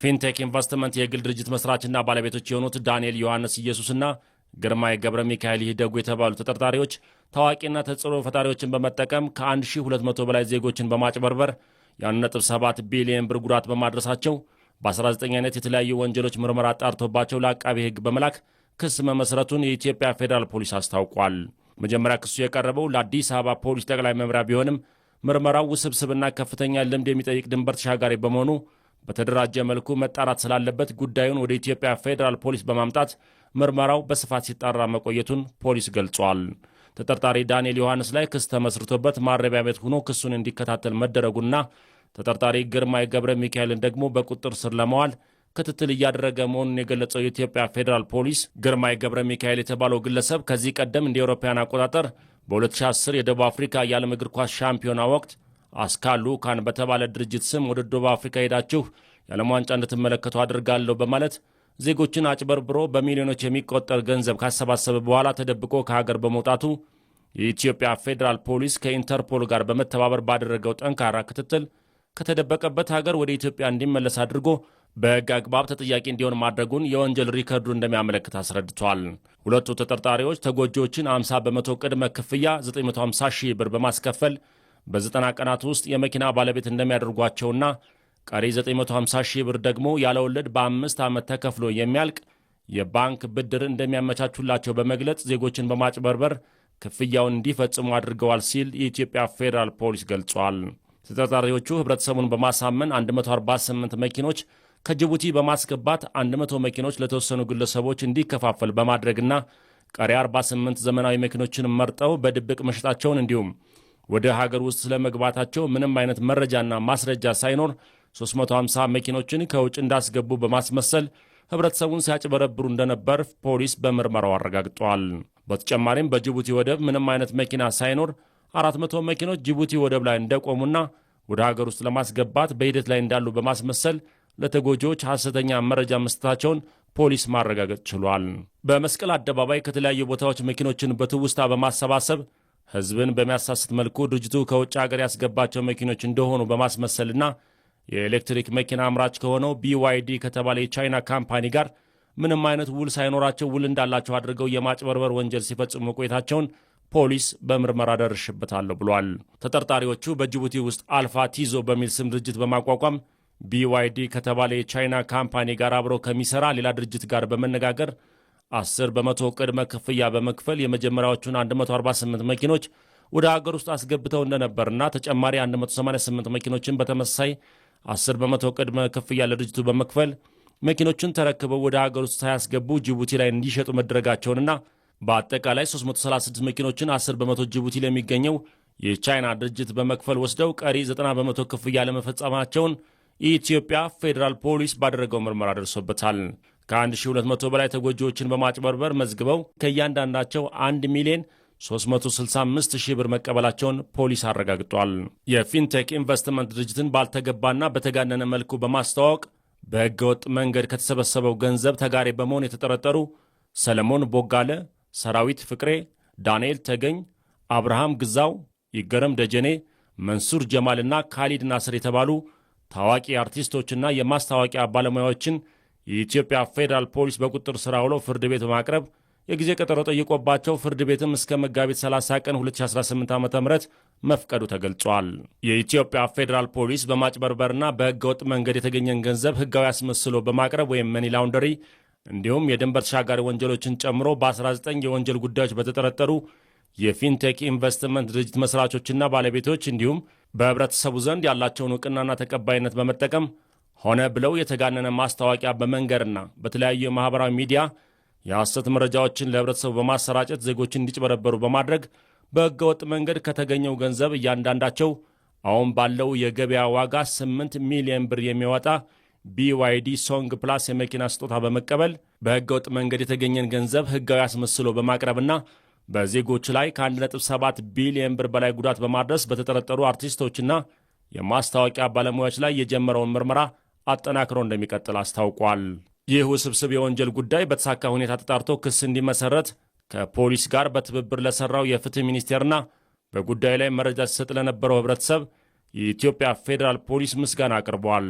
ፊንቴክ ኢንቨስትመንት የግል ድርጅት መስራችና ባለቤቶች የሆኑት ዳንኤል ዮሐንስ ኢየሱስና ግርማይ ገብረ ሚካኤል ይደጉ የተባሉ ተጠርጣሪዎች ታዋቂና ተጽዕኖ ፈጣሪዎችን በመጠቀም ከ1200 በላይ ዜጎችን በማጭበርበር የ1.7 ቢሊዮን ብር ጉዳት በማድረሳቸው በ19 አይነት የተለያዩ ወንጀሎች ምርመራ አጣርቶባቸው ለአቃቤ ሕግ በመላክ ክስ መመስረቱን የኢትዮጵያ ፌዴራል ፖሊስ አስታውቋል። መጀመሪያ ክሱ የቀረበው ለአዲስ አበባ ፖሊስ ጠቅላይ መምሪያ ቢሆንም ምርመራው ውስብስብና ከፍተኛ ልምድ የሚጠይቅ ድንበር ተሻጋሪ በመሆኑ በተደራጀ መልኩ መጣራት ስላለበት ጉዳዩን ወደ ኢትዮጵያ ፌዴራል ፖሊስ በማምጣት ምርመራው በስፋት ሲጣራ መቆየቱን ፖሊስ ገልጿል። ተጠርጣሪ ዳንኤል ዮሐንስ ላይ ክስ ተመስርቶበት ማረሚያ ቤት ሆኖ ክሱን እንዲከታተል መደረጉና ተጠርጣሪ ግርማይ ገብረ ሚካኤልን ደግሞ በቁጥጥር ስር ለማዋል ክትትል እያደረገ መሆኑን የገለጸው የኢትዮጵያ ፌዴራል ፖሊስ ግርማይ ገብረ ሚካኤል የተባለው ግለሰብ ከዚህ ቀደም እንደ አውሮፓውያን አቆጣጠር በ2010 የደቡብ አፍሪካ የዓለም እግር ኳስ ሻምፒዮና ወቅት አስካሉ ካን በተባለ ድርጅት ስም ወደ ደቡብ አፍሪካ ሄዳችሁ የዓለም ዋንጫ እንድትመለከቱ አድርጋለሁ በማለት ዜጎችን አጭበርብሮ በሚሊዮኖች የሚቆጠር ገንዘብ ካሰባሰበ በኋላ ተደብቆ ከሀገር በመውጣቱ የኢትዮጵያ ፌዴራል ፖሊስ ከኢንተርፖል ጋር በመተባበር ባደረገው ጠንካራ ክትትል ከተደበቀበት ሀገር ወደ ኢትዮጵያ እንዲመለስ አድርጎ በሕግ አግባብ ተጠያቂ እንዲሆን ማድረጉን የወንጀል ሪከርዱ እንደሚያመለክት አስረድቷል። ሁለቱ ተጠርጣሪዎች ተጎጂዎችን 50 በመቶ ቅድመ ክፍያ 950 ሺህ ብር በማስከፈል በ90 ቀናት ውስጥ የመኪና ባለቤት እንደሚያደርጓቸውና ቀሪ 950 ሺህ ብር ደግሞ ያለ ወለድ በ5 ዓመት ተከፍሎ የሚያልቅ የባንክ ብድር እንደሚያመቻቹላቸው በመግለጽ ዜጎችን በማጭበርበር ክፍያውን እንዲፈጽሙ አድርገዋል ሲል የኢትዮጵያ ፌዴራል ፖሊስ ገልጿል። ተጠርጣሪዎቹ ህብረተሰቡን በማሳመን 148 መኪኖች ከጅቡቲ በማስገባት 100 መኪኖች ለተወሰኑ ግለሰቦች እንዲከፋፈል በማድረግና ቀሪ 48 ዘመናዊ መኪኖችን መርጠው በድብቅ መሸጣቸውን እንዲሁም ወደ ሀገር ውስጥ ስለመግባታቸው ምንም አይነት መረጃና ማስረጃ ሳይኖር 350 መኪኖችን ከውጭ እንዳስገቡ በማስመሰል ህብረተሰቡን ሲያጭበረብሩ እንደነበር ፖሊስ በምርመራው አረጋግጧል። በተጨማሪም በጅቡቲ ወደብ ምንም አይነት መኪና ሳይኖር 400 መኪኖች ጅቡቲ ወደብ ላይ እንደቆሙና ወደ ሀገር ውስጥ ለማስገባት በሂደት ላይ እንዳሉ በማስመሰል ለተጎጂዎች ሐሰተኛ መረጃ መስጠታቸውን ፖሊስ ማረጋገጥ ችሏል። በመስቀል አደባባይ ከተለያዩ ቦታዎች መኪኖችን በትውስታ በማሰባሰብ ህዝብን በሚያሳስት መልኩ ድርጅቱ ከውጭ ሀገር ያስገባቸው መኪኖች እንደሆኑ በማስመሰልና የኤሌክትሪክ መኪና አምራች ከሆነው BYD ከተባለ የቻይና ካምፓኒ ጋር ምንም አይነት ውል ሳይኖራቸው ውል እንዳላቸው አድርገው የማጭበርበር ወንጀል ሲፈጽሙ መቆየታቸውን ፖሊስ በምርመራ ደርሽበታለሁ ብሏል። ተጠርጣሪዎቹ በጅቡቲ ውስጥ አልፋ ቲዞ በሚል ስም ድርጅት በማቋቋም BYD ከተባለ የቻይና ካምፓኒ ጋር አብሮ ከሚሰራ ሌላ ድርጅት ጋር በመነጋገር 10 በመቶ ቅድመ ክፍያ በመክፈል የመጀመሪያዎቹን 148 መኪኖች ወደ ሀገር ውስጥ አስገብተው እንደነበርና ተጨማሪ 188 መኪኖችን በተመሳሳይ 10 በመቶ ቅድመ ክፍያ ለድርጅቱ በመክፈል መኪኖችን ተረክበው ወደ ሀገር ውስጥ ሳያስገቡ ጅቡቲ ላይ እንዲሸጡ መደረጋቸውንና በአጠቃላይ 336 መኪኖችን 10 በመቶ ጅቡቲ ለሚገኘው የቻይና ድርጅት በመክፈል ወስደው ቀሪ 90 በመቶ ክፍያ ለመፈጸማቸውን የኢትዮጵያ ፌዴራል ፖሊስ ባደረገው ምርመራ ደርሶበታል። ከ1200 በላይ ተጎጂዎችን በማጭበርበር መዝግበው ከእያንዳንዳቸው 1 ሚሊዮን 365 ሺህ ብር መቀበላቸውን ፖሊስ አረጋግጧል። የፊንቴክ ኢንቨስትመንት ድርጅትን ባልተገባና በተጋነነ መልኩ በማስተዋወቅ በሕገወጥ መንገድ ከተሰበሰበው ገንዘብ ተጋሪ በመሆን የተጠረጠሩ ሰለሞን ቦጋለ፣ ሰራዊት ፍቅሬ፣ ዳንኤል ተገኝ፣ አብርሃም ግዛው፣ ይገረም ደጀኔ፣ መንሱር ጀማልና ካሊድ ናስር የተባሉ ታዋቂ አርቲስቶችና የማስታወቂያ ባለሙያዎችን የኢትዮጵያ ፌዴራል ፖሊስ በቁጥጥር ስር አውሎ ፍርድ ቤት በማቅረብ የጊዜ ቀጠሮ ጠይቆባቸው ፍርድ ቤትም እስከ መጋቢት 30 ቀን 2018 ዓ.ም መፍቀዱ ተገልጿል። የኢትዮጵያ ፌዴራል ፖሊስ በማጭበርበርና በሕገወጥ መንገድ የተገኘን ገንዘብ ሕጋዊ አስመስሎ በማቅረብ ወይም መኒ ላውንደሪ እንዲሁም የድንበር ተሻጋሪ ወንጀሎችን ጨምሮ በ19 የወንጀል ጉዳዮች በተጠረጠሩ የፊንቴክ ኢንቨስትመንት ድርጅት መስራቾችና ባለቤቶች እንዲሁም በህብረተሰቡ ዘንድ ያላቸውን ዕውቅናና ተቀባይነት በመጠቀም ሆነ ብለው የተጋነነ ማስታወቂያ በመንገርና በተለያዩ የማኅበራዊ ሚዲያ የሐሰት መረጃዎችን ለህብረተሰቡ በማሰራጨት ዜጎችን እንዲጭበረበሩ በማድረግ በሕገወጥ መንገድ ከተገኘው ገንዘብ እያንዳንዳቸው አሁን ባለው የገበያ ዋጋ 8 ሚሊዮን ብር የሚያወጣ BYD ሶንግ ፕላስ የመኪና ስጦታ በመቀበል በሕገወጥ መንገድ የተገኘን ገንዘብ ሕጋዊ አስመስሎ በማቅረብና በዜጎች ላይ ከ1.7 ቢሊዮን ብር በላይ ጉዳት በማድረስ በተጠረጠሩ አርቲስቶችና የማስታወቂያ ባለሙያዎች ላይ የጀመረውን ምርመራ አጠናክሮ እንደሚቀጥል አስታውቋል። ይህ ውስብስብ የወንጀል ጉዳይ በተሳካ ሁኔታ ተጣርቶ ክስ እንዲመሰረት ከፖሊስ ጋር በትብብር ለሰራው የፍትህ ሚኒስቴርና በጉዳዩ ላይ መረጃ ሲሰጥ ለነበረው ህብረተሰብ የኢትዮጵያ ፌዴራል ፖሊስ ምስጋና አቅርቧል።